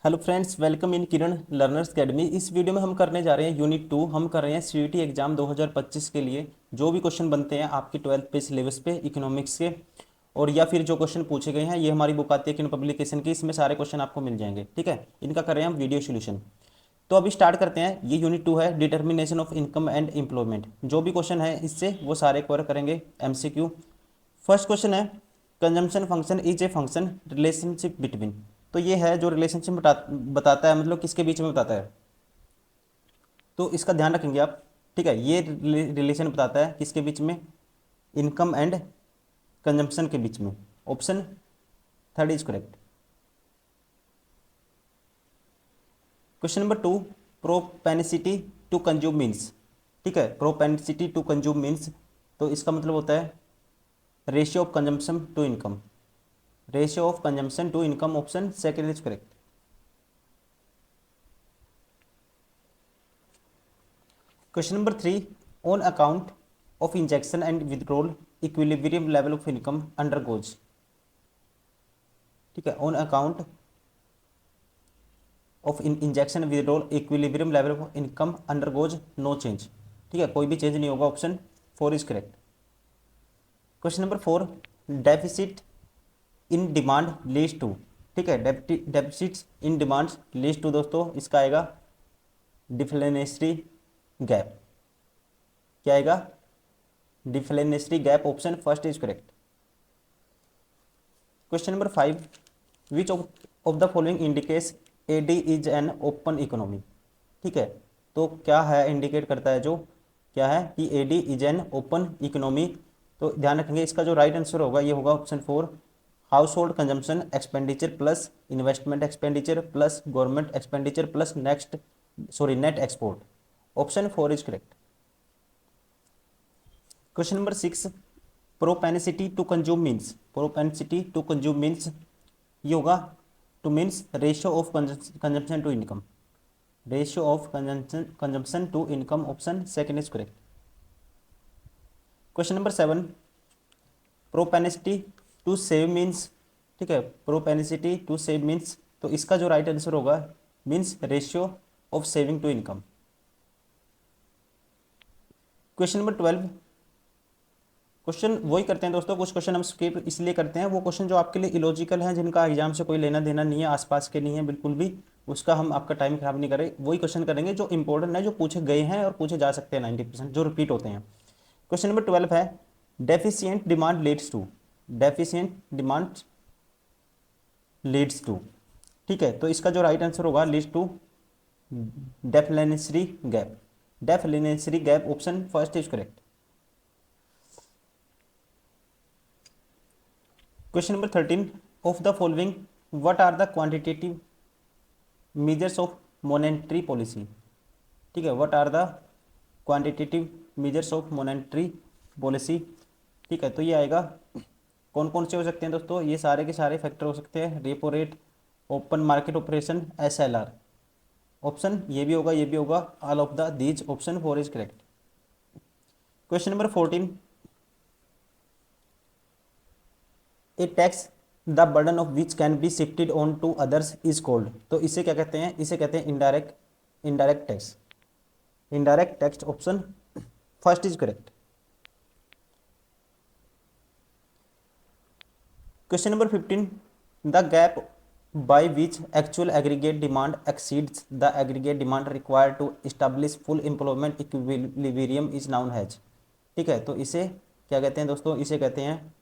Hello friends, welcome in Kiran learners academy. इस video में हम करने जा रहे हैं यूनिट 2। हम कर रहे हैं सीयूईटी एग्जाम 2025 के लिए जो भी क्वेश्चन बनते हैं आपके 12th पे सिलेबस पे इकोनॉमिक्स के, और या फिर जो क्वेश्चन पूछे गए हैं, ये हमारी बुक आती है किरण पब्लिकेशन की, इसमें सारे क्वेश्चन आपको मिल जाएंगे। ठीक है, इनका कर रहे हैं हम वीडियो सोल्यूशन। तो अभी स्टार्ट करते हैं। ये यूनिट 2 है, determination of income and employment. जो भी क्वेश्चन है इससे वो सारे कवर करेंगे। एमसीक्यू। फर्स्ट क्वेश्चन है, consumption function is a function relationship between. तो ये है जो रिलेशनशिप बताता है, मतलब किसके बीच में बताता है, तो इसका ध्यान रखेंगे आप। ठीक है, ये रिलेशन बताता है किसके बीच में, इनकम एंड कंजम्पशन के बीच में। Option third is correct. Question number 2, propensity to consume means. ठीक है, प्रोपेनिसिटी टू कंज्यूम मीन्स, तो इसका मतलब होता है ratio of consumption to income. Ratio of consumption to income, option second is correct. Question number 3, on account of injection and withdrawal equilibrium level of income undergoes. ठीक है, on account of injection withdrawal equilibrium level of income undergoes no change. ठीक है, कोई भी change नहीं होगा, option four is correct. Question number 4, deficit in demand leads to. ठीक है, deficit in demand leads to दोस्तों, इसका आएगा डिफ्लेनेशरी गैप। क्या आएगा, deflationary gap, option first is correct. Question number 5, which of the following indicates AD is an open economy. ठीक है, तो क्या है, इंडिकेट करता है जो, क्या है कि AD is an open economy. तो ध्यान रखेंगे, इसका जो राइट आंसर होगा ये होगा option 4, household consumption expenditure plus investment expenditure plus government expenditure plus net export. Option 4 is correct. Question number 6, propensity to consume means. Propensity to consume means ये होगा to means ratio of consumption to income. Ratio of consumption to income, option second is correct. Question number 7, propensity to save means. ठीक है, propensity to save means, तो इसका जो right answer होगा means ratio of saving to income. Question number 12, question वही करते हैं दोस्तों, कुछ क्वेश्चन हम स्किप इसलिए करते हैं, वो क्वेश्चन जो आपके लिए इलॉजिकल हैं, जिनका एग्जाम से कोई लेना देना नहीं है, आसपास के नहीं है बिल्कुल भी, उसका हम आपका टाइम खराब नहीं करें। वही क्वेश्चन करेंगे जो इंपॉर्टेंट है, जो पूछे गए हैं और पूछे जा सकते हैं 90%, जो रिपीट होते हैं। क्वेश्चन नंबर 12 है, deficient demand leads to. Deficient demand leads to. ठीक है, तो इसका जो राइट आंसर होगा leads to deflationary gap. Deflationary gap, option first is correct. Question number 13, of the following what are the quantitative measures of monetary policy. ठीक है, what are the quantitative measures of monetary policy. ठीक है, तो ये आएगा, कौन कौन से हो सकते हैं दोस्तों, ये सारे के सारे फैक्टर हो सकते हैं, repo rate, open market operation, SLR. Option ये भी होगा, ये भी होगा, all of the these, option 4 is correct. Question number 14, a tax the burden of which can be shifted on to others is called. तो इसे क्या कहते हैं, इसे कहते हैं indirect, indirect tax. Indirect tax, option first is correct. Question number 15, the gap by which actual aggregate demand exceeds the aggregate demand required to establish full employment equilibrium is known as. ठीक है, तो इसे क्या कहते हैं दोस्तों, इसे कहते हैं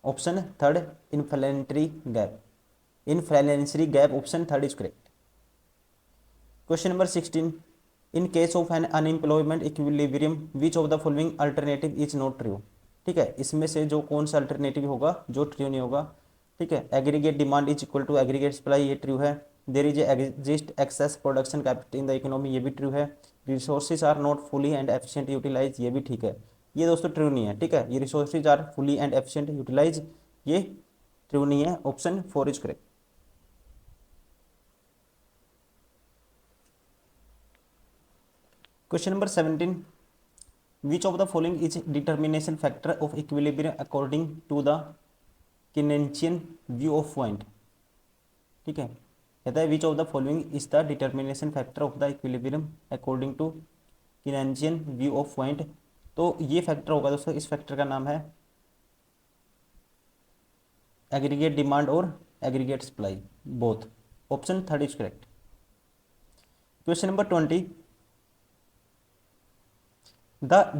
option third, inflammatory gap. Inflammatory gap, option third is correct. Question number 16, in case of an unemployment equilibrium which of the following alternative is not true. ठीक है, इसमें से जो कौन सा अल्टरनेटिव होगा जो ट्रू नहीं होगा। ठीक है, aggregate demand is equal to aggregate supply, ये ट्रू है। There is exist excess production capacity in the economy, ये भी ट्रू है। Resources are not fully and efficient utilise, ये भी ठीक है। ये दोस्तों ट्रू नहीं है। ठीक है, ये resources are fully and efficient utilise, ये ट्रू नहीं है, option 4 is correct. Question number 17, which of the following is determination factor of equilibrium according to the Keynesian view of point. ठीक है, कहता है which of the following is the determination factor of the equilibrium according to Keynesian view of point. तो ये factor होगा दोस्तों, इस factor का नाम है एग्रीगेट डिमांड और aggregate supply both. Option third is correct. Question number 20,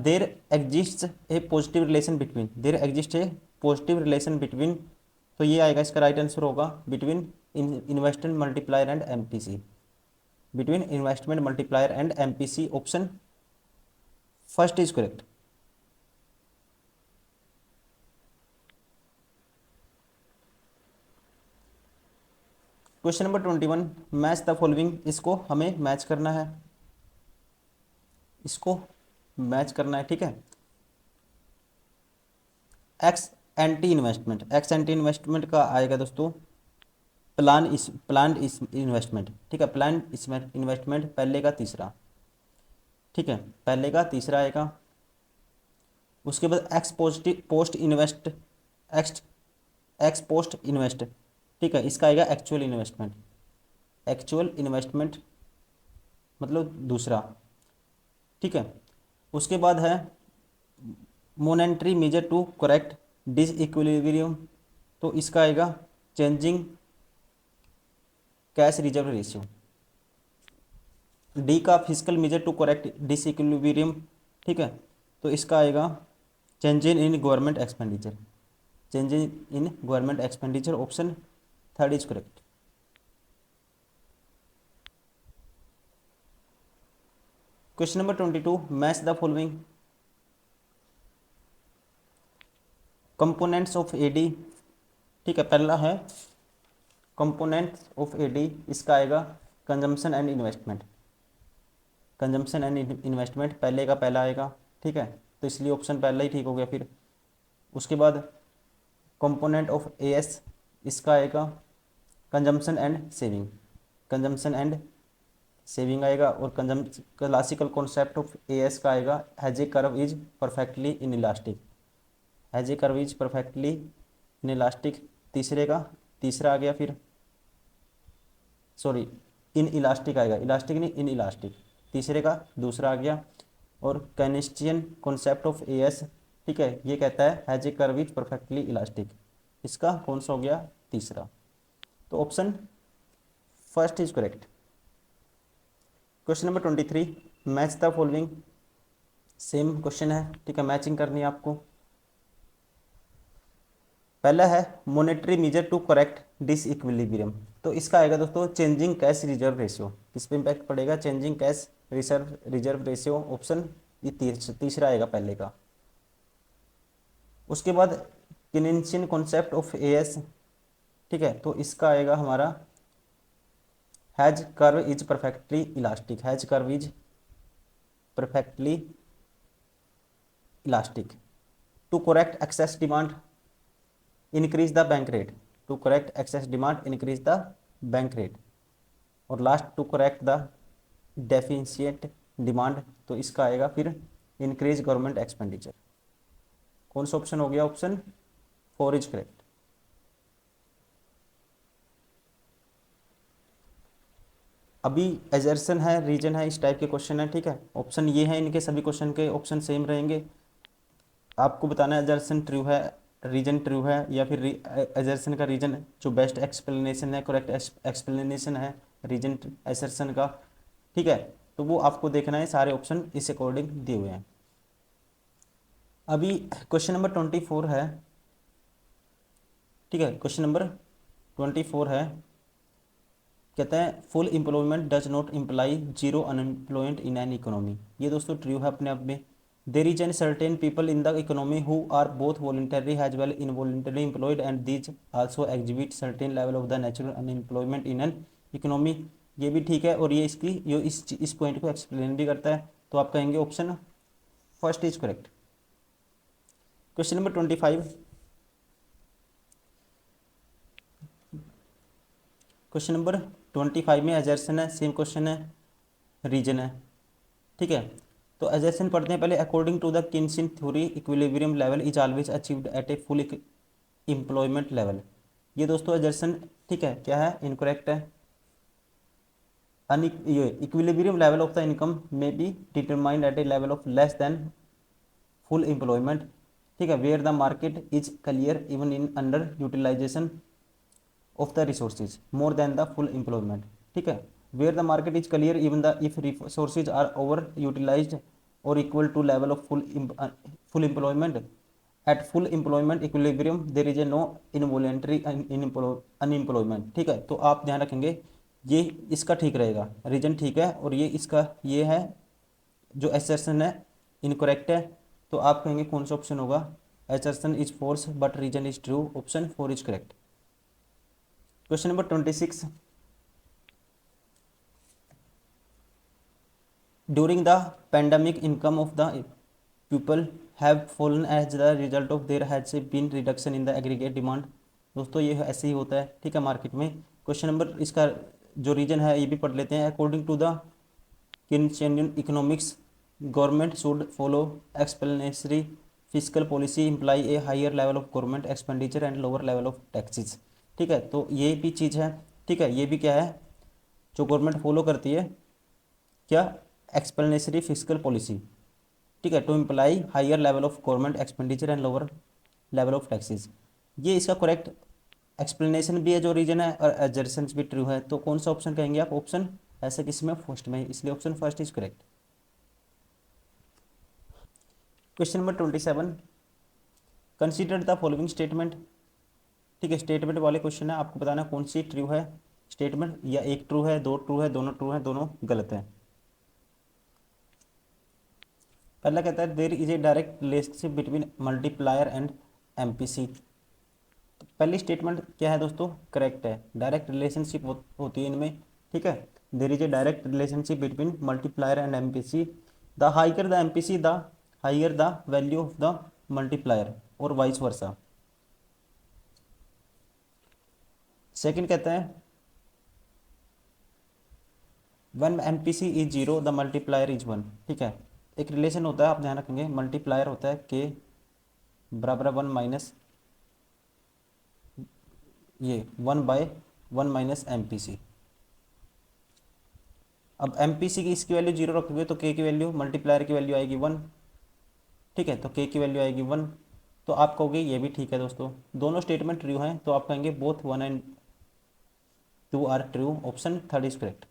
there exist A positive relation between, there exist A positive relation between, तो ये आएगा इसका राइट आंसर होगा between investment multiplier and MPC, between investment multiplier and MPC. Option first is correct. Question number 21, match the following, इसको हमें match करना है, इसको मैच करना है, ठीक है। X anti investment, x anti investment का आएगा दोस्तों प्लान इस इन्वेस्टमेंट, ठीक है, प्लान इन्वेस्टमेंट पहले का तीसरा, ठीक है, पहले का तीसरा आएगा। उसके बाद x positive post invest, x x post invest, ठीक है, इसका आएगा एक्चुअल इन्वेस्टमेंट, एक्चुअल इन्वेस्टमेंट मतलब दूसरा, ठीक है। उसके बाद है monetary measure to correct disequilibrium, तो इसका आएगा changing cash reserve ratio. The का fiscal measure to correct disequilibrium, ठीक है, तो इसका आएगा changing in government expenditure, changing in government expenditure. Option third is correct. Question number 22, match the following components of AD, ठीक है, पहला है कंपोनेंट्स ऑफ एडी, इसका आएगा consumption and investment, consumption and investment पहले का पहला आएगा, ठीक है, तो इसलिए ऑप्शन पहला ही ठीक हो गया। फिर उसके बाद कंपोनेंट ऑफ एएस, इसका आएगा consumption and saving, consumption and saving आएगा। और क्लासिकल कॉन्सेप्ट ऑफ एएस का आएगा has a curve is perfectly in elastic, has a curve is perfectly in elastic तीसरे का तीसरा आ गया। फिर सॉरी इन इलास्टिक आएगा, इलास्टिक नहीं इन इलास्टिक, तीसरे का दूसरा आ गया। और कैनिस्टियन कॉन्सेप्ट ऑफ एएस, ठीक है, ये कहता है as a curve is perfectly elastic, इसका कौन सा हो गया तीसरा, तो option first is correct. Question number 23, match the following, same question है, ठीक है, मैचिंग करनी है आपको। पहला है monetary measure to correct disequilibrium, तो इसका आएगा दोस्तों चेंजिंग कैश रिजर्व रेशियो, किस पे इम्पैक्ट पड़ेगा changing cash reserve ratio. Option ये तीसरा आएगा पहले का। उसके बाद किनेंशियन कॉन्सेप्ट ऑफ एएस, ठीक है, तो इसका आएगा हमारा has curve is perfectly elastic, has curve is perfectly elastic. To correct excess demand increase the bank rate, to correct excess demand increase the bank rate. और last to correct the deficient demand, तो इसका आएगा फिर increase government expenditure. कौन सा option हो गया, option four is correct. अभी एजर्सन है, रीजन है, इस टाइप के क्वेश्चन है, ठीक है, ऑप्शन ये है, इनके सभी क्वेश्चन के ऑप्शन सेम रहेंगे। आपको बताना है एजर्सन ट्रू है, रीजन ट्रू है, या फिर एजर्सन का रीजन जो बेस्ट एक्सप्लेनेशन है, करेक्ट एक्सप्लेनेशन है रीजन एजर्सन का, ठीक है, तो वो आपको देखना है, सारे ऑप्शन इस अकॉर्डिंग दिए हुए हैं। अभी क्वेश्चन नंबर 24 है, ठीक है, क्वेश्चन नंबर 24 है, कहते हैं full employment does not imply zero unemployment in an economy, ये दोस्तों ट्रू है अपने आप में। There is an certain people in the economy who are both voluntary as well involuntary employed and these also exhibit certain level of the natural unemployment in an economy, ये भी ठीक है। और ये इसकी ये इस पॉइंट को एक्सप्लेन भी करता है, तो आप कहेंगे option first is correct. Question number 25, question number 25 में एजर्सन है, सेम क्वेश्चन है, रीजन है, ठीक है, तो एजर्सन पढ़ते हैं पहले। According to the Keynesian theory equilibrium level is always achieved at a full employment level, ये दोस्तों एजर्सन, ठीक है, क्या है इनकरेक्ट है, ये equilibrium level of the income में be determined at a level of less than full employment, ठीक है, where the market is clear even in under utilization of the resources more than the full employment, ठीक है, where the market is clear even the if resources are over utilized और equal to level of full employment at full employment equilibrium there is a no involuntary unemployment, ठीक है। तो आप ध्यान रखेंगे ये इसका ठीक रहेगा, रीजन ठीक है, और ये इसका ये है जो एसर्शन है इनकरेक्ट है। तो आप कहेंगे कौन सा ऑप्शन होगा, assertion is false but reason is true, option 4 is correct. Question number 26, during the pandemic income of the people have fallen as the result of there has been reduction in the aggregate demand। दोस्तों ये ऐसे ही होता है, ठीक है, market में। Question number इसका जो रीजन है ये भी पढ़ लेते हैं। According to the Keynesian economics government should follow expansionary fiscal policy imply a higher level of government expenditure and lower level of taxes, ठीक है। तो ये भी चीज़ है, ठीक है, ये भी क्या है जो गवर्नमेंट फॉलो करती है, क्या, एक्सप्लेनेटरी फिजिकल पॉलिसी, ठीक है, to imply higher level of government expenditure and lower level of taxes. ये इसका करेक्ट एक्सप्लेनेशन भी है जो रीजन है, और एजर्शंस भी ट्रू है। तो कौन सा ऑप्शन कहेंगे आप, ऑप्शन ऐसे किसी में फर्स्ट में, इसलिए option first is correct. Question number 27, consider the following statement, ठीक है, स्टेटमेंट वाले क्वेश्चन है, आपको बताना कौन सी ट्रू है स्टेटमेंट, या एक ट्रू है, दो ट्रू है, दोनों ट्रू है, दोनों गलत है। पहला कहता है देर is A direct relationship between multiplier and MPC. तो पहली स्टेटमेंट क्या है दोस्तों, करेक्ट है, डायरेक्ट रिलेशनशिप होती है इनमें, ठीक है। देर is A direct relationship between multiplier and MPC, the higher the MPC the higher the value of the multiplier, और वाइस वर्सा। सेकंड कहता है when MPC is zero the multiplier is one, ठीक है। एक रिलेशन होता है, आप ध्यान रखेंगे, मल्टीप्लायर होता है के बराबर 1 माइनस ये 1/1 - एमपीसी। अब एमपीसी की इसकी वैल्यू जीरो रखोगे तो के की वैल्यू मल्टीप्लायर की वैल्यू आएगी 1, ठीक है, तो के की वैल्यू आएगी 1। तो आप कहोगे ये भी ठीक है दोस्तों, दोनों स्टेटमेंट ट्रू हैं, तो आप कहेंगे both 1 and 2 are true, option third is correct.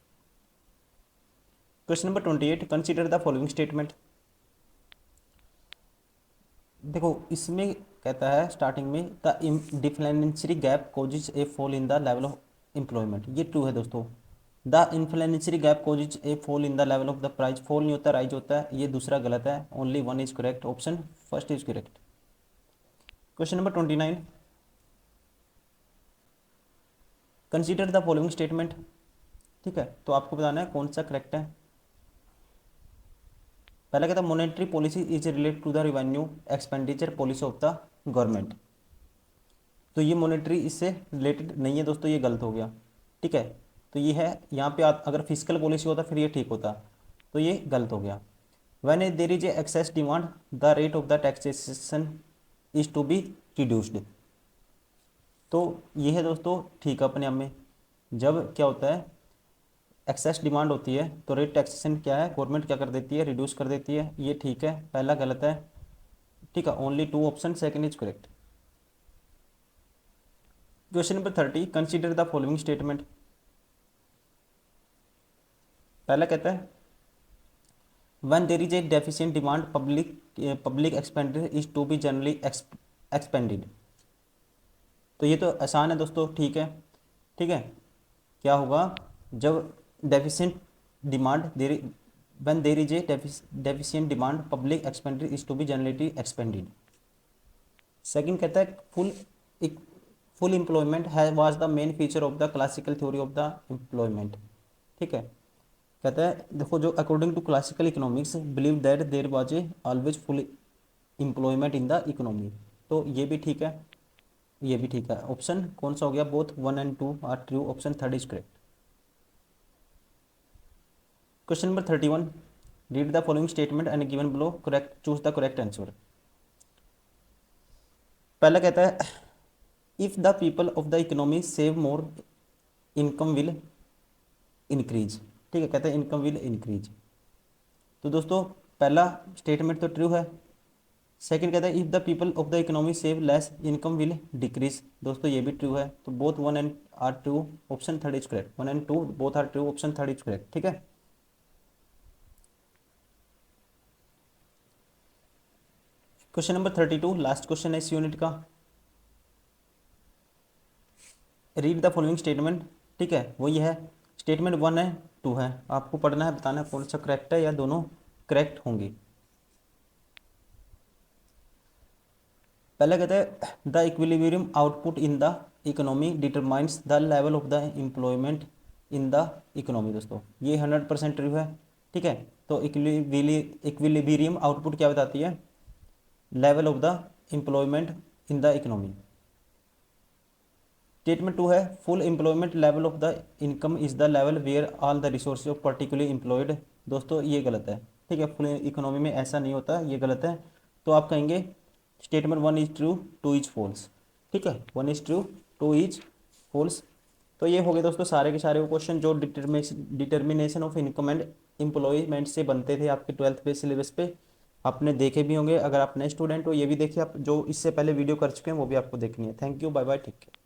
Question number 28, consider the following statement. देखो इसमें कहता है स्टार्टिंग में the deflationary gap causes a fall in the level of employment, ये ट्रू है दोस्तों। The inflationary gap causes a fall in the level of the price, fall नहीं होता राइज होता है, ये दूसरा गलत है, only one is correct, option first is correct. Question number 29, consider the following statement, ठीक है, तो आपको बताना है कौन सा करेक्ट है। पहला कहता है monetary policy is related to the revenue expenditure policy of the government, तो ये मॉनेटरी इससे रिलेटेड नहीं है दोस्तों, ये गलत हो गया, ठीक है। तो ये है यहाँ पे अगर फिजिकल पॉलिसी होता फिर ये ठीक होता, तो ये गलत हो गया। When there is a excess demand the rate of the taxation is to be reduced, तो ये है दोस्तों ठीक है अपने आप में। जब क्या होता है एक्सेस डिमांड होती है तो रेट टैक्सेशन क्या है, गवर्नमेंट क्या कर देती है, रिड्यूस कर देती है, ये ठीक है, पहला गलत है, ठीक है, only two option, second is correct. Question number 30, consider the following statement. पहला कहता है when there is a deficient demand public expenditure is to be generally expended, तो ये तो आसान है दोस्तों, ठीक है, ठीक है। क्या होगा जब deficient demand there when there is a deficient demand public expenditure is to be generally expended. Second कहता है फुल एम्प्लॉयमेंट है was the main feature of the classical theory of the employment, ठीक है। कहता है देखो जो according to classical economics believe that there was a always full employment in the economy, तो ये भी ठीक है, ये भी ठीक है, ऑप्शन कौन सा हो गया, both 1 and 2 are true, option third is correct. Question number 31, read the following statement and given below correct, choose the correct answer. पहला कहता है if the people of the economy save more income will increase, ठीक है, कहते हैं income will increase. तो दोस्तों पहला स्टेटमेंट तो ट्रू है। सेकंड कहता है if the people of the economy save less income will decrease, दोस्तों ये भी ट्रू है। तो both one and are true, option third is correct, one and two both are true, option third is correct, ठीक है। Question number 32, last question है इस unit का। रीड द फॉलोइंग स्टेटमेंट, ठीक है, वो ये है। स्टेटमेंट 1 है 2 है, आपको पढ़ना है, बताना है कौन सा करेक्ट है या दोनों करेक्ट होंगी। पहले कहते हैं the equilibrium output in the economy determines the level of the employment in the economy, दोस्तों ये 100% ट्रू है, ठीक है। तो इक्विलिब्रियम आउटपुट क्या बताती है, level of the employment in the economy. Statement 2 है full employment level of the income is the level where all the resource of particularly employed, दोस्तों ये गलत है, ठीक है। फुल इकोनॉमी में ऐसा नहीं होता, ये गलत है। तो आप कहेंगे statement 1 is true, 2 is false, ठीक है। 1 इज ट्रू, 2 इज फॉल्स। तो ये हो गए दोस्तों सारे के सारे वो क्वेश्चन जो determination of income and employment से बनते थे आपके 12th बेस सिलेबस पे, आपने देखे भी होंगे। अगर आप नए स्टूडेंट हो ये भी देखिए, आप जो इससे पहले वीडियो कर चुके हैं वो भी आपको देखनी है। Thank you, bye bye, take care.